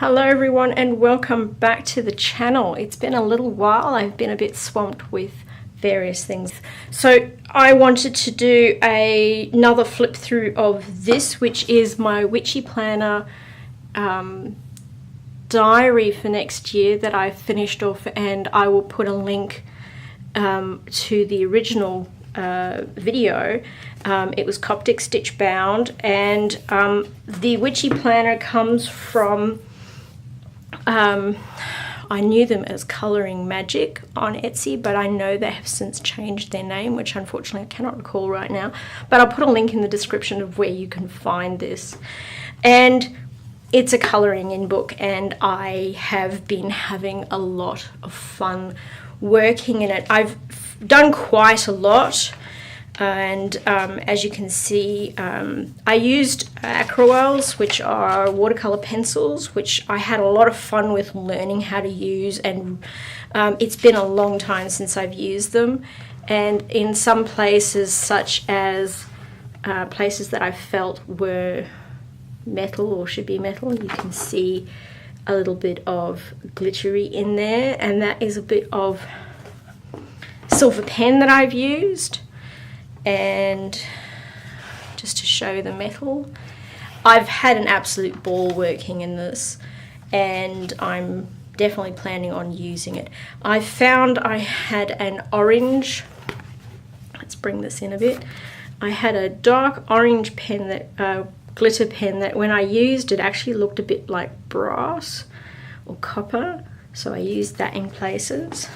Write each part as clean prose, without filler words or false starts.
Hello everyone and welcome back to the channel. It's been a little while. I've been a bit swamped with various things. So I wanted to do another flip through of this, which is my Witchy planner diary for next year that I've finished off, and I will put a link to the original video. It was Coptic stitch bound, and the Witchy planner comes from I knew them as Colouring Magic on Etsy, but I know they have since changed their name, which unfortunately I cannot recall right now, but I'll put a link in the description of where you can find this. And it's a colouring in book, and I have been having a lot of fun working in it. I've done quite a lot, and as you can see, I used acryls, which are watercolour pencils, which I had a lot of fun with learning how to use, and it's been a long time since I've used them. And in some places, such as places that I felt were metal or should be metal, you can see a little bit of glittery in there, and that is a bit of silver pen that I've used. And just to show the metal, I've had an absolute ball working in this, and I'm definitely planning on using it. I found I had an orange, let's bring this in a bit, I had a dark orange pen, that glitter pen, that when I used it actually looked a bit like brass or copper, so I used that in places.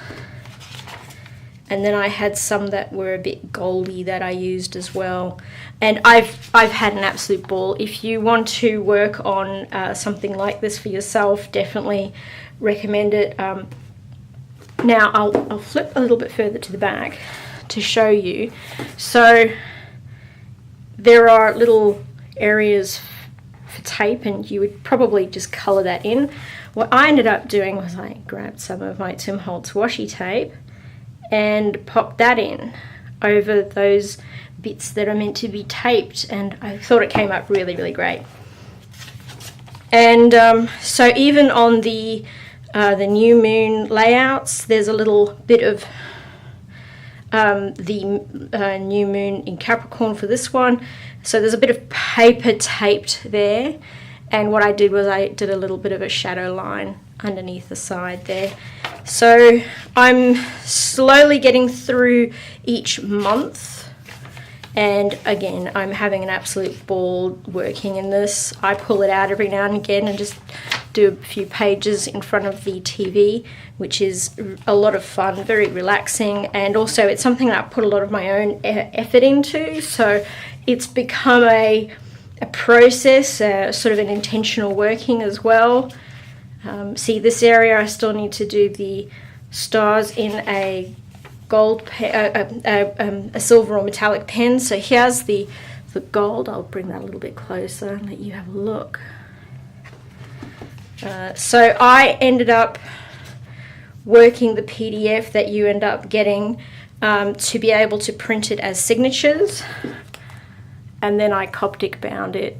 And then I had some that were a bit goldy that I used as well. And I've had an absolute ball. If you want to work on something like this for yourself, definitely recommend it. Now I'll flip a little bit further to the back to show you. So there are little areas for tape, and you would probably just colour that in. What I ended up doing was I grabbed some of my Tim Holtz washi tape and pop that in over those bits that are meant to be taped, and I thought it came up really, really great. And so even on the new moon layouts, there's a little bit of the new moon in Capricorn for this one, so there's a bit of paper taped there, and what I did was I did a little bit of a shadow line underneath the side there. So I'm slowly getting through each month, and again, I'm having an absolute ball working in this. I pull it out every now and again and just do a few pages in front of the TV, which is a lot of fun, very relaxing, and also it's something that I put a lot of my own effort into, so it's become a process, sort of an intentional working as well. See, this area I still need to do the stars in a gold pen, a silver or metallic pen. So here's the gold. I'll bring that a little bit closer and let you have a look. So I ended up working the PDF that you end up getting to be able to print it as signatures, and then I Coptic bound it.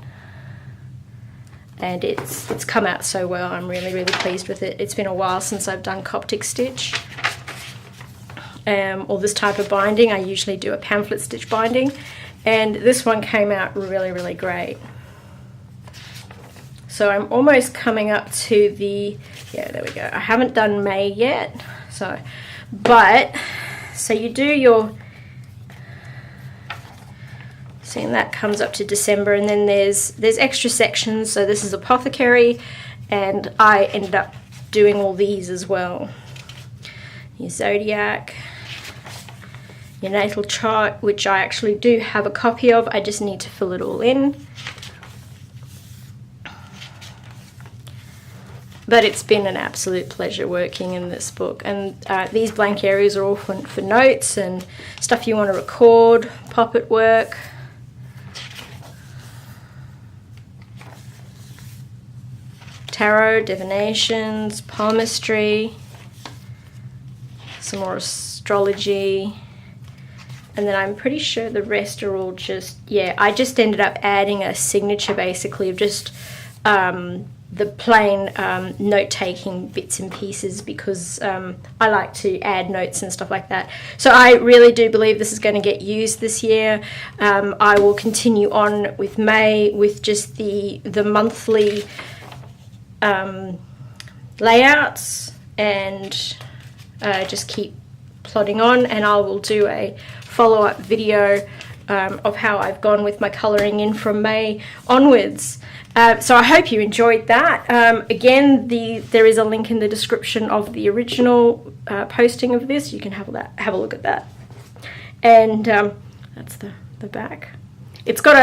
And it's come out so well. I'm really, really pleased with it. It's been a while since I've done Coptic stitch or this type of binding. I usually do a pamphlet stitch binding, and this one came out really, really great. So I'm almost coming up to the, yeah, there we go. I haven't done May yet, so you do your, and that comes up to December, and then there's extra sections. So this is apothecary, and I ended up doing all these as well. Your zodiac, your natal chart, which I actually do have a copy of, I just need to fill it all in. But it's been an absolute pleasure working in this book, and these blank areas are all for notes and stuff you want to record, pop-it work. Tarot, divinations, palmistry, some more astrology, and then I'm pretty sure the rest are all just, yeah, I just ended up adding a signature basically of just the plain note-taking bits and pieces, because I like to add notes and stuff like that. So I really do believe this is going to get used this year. I will continue on with May with just the monthly layouts, and just keep plodding on, and I will do a follow-up video of how I've gone with my colouring in from May onwards. So I hope you enjoyed that. Again, there is a link in the description of the original posting of this. You can have a look at that. And that's the back. It's got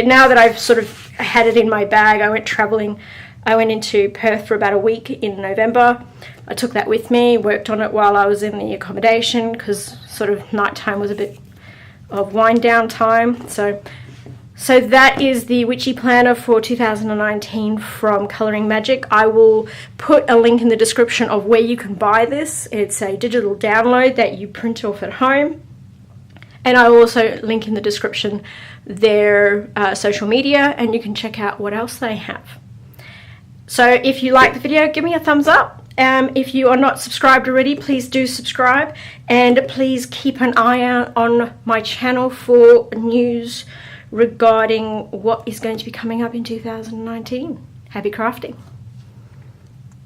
now that I've sort of had it in my bag, I went travelling. I went into Perth for about a week in November. I took that with me, worked on it while I was in the accommodation, because sort of nighttime was a bit of wind down time. So that is the Witchy planner for 2019 from Colouring Magic. I will put a link in the description of where you can buy this. It's a digital download that you print off at home. And I will also link in the description their social media, and you can check out what else they have. So if you like the video, give me a thumbs up. If you are not subscribed already, please do subscribe, and please keep an eye out on my channel for news regarding what is going to be coming up in 2019. Happy crafting!